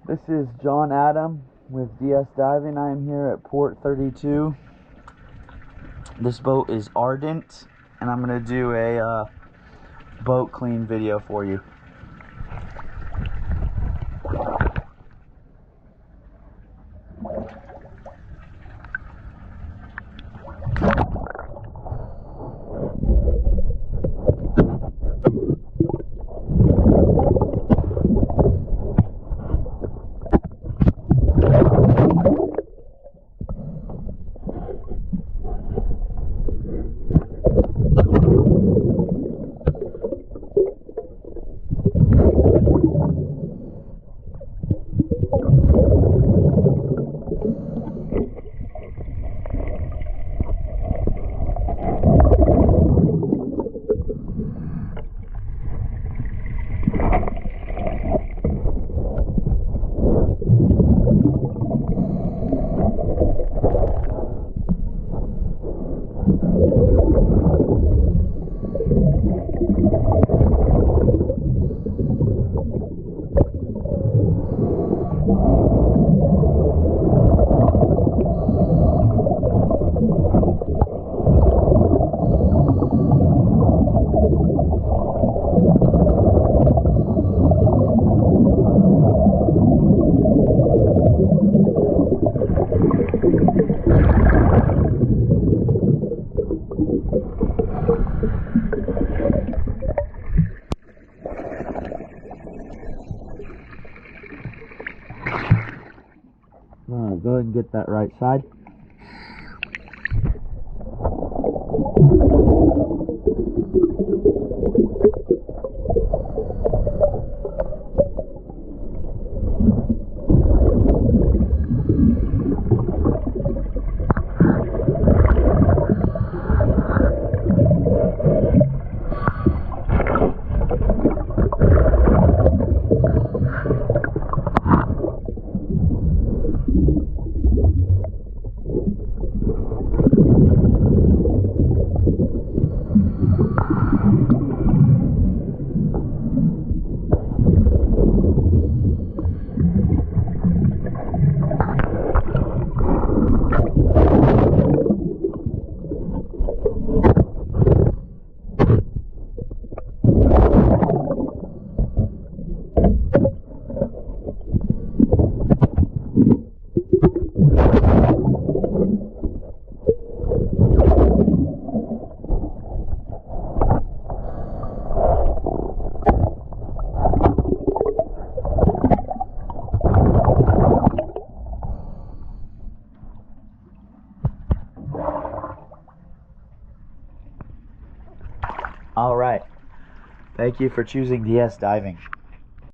This is John Adam with DS Diving. I am here at Port 32. This boat is Ardent, and I'm going to do a boat clean video for you. Go ahead and get that right side. All right. Thank you for choosing DS Diving.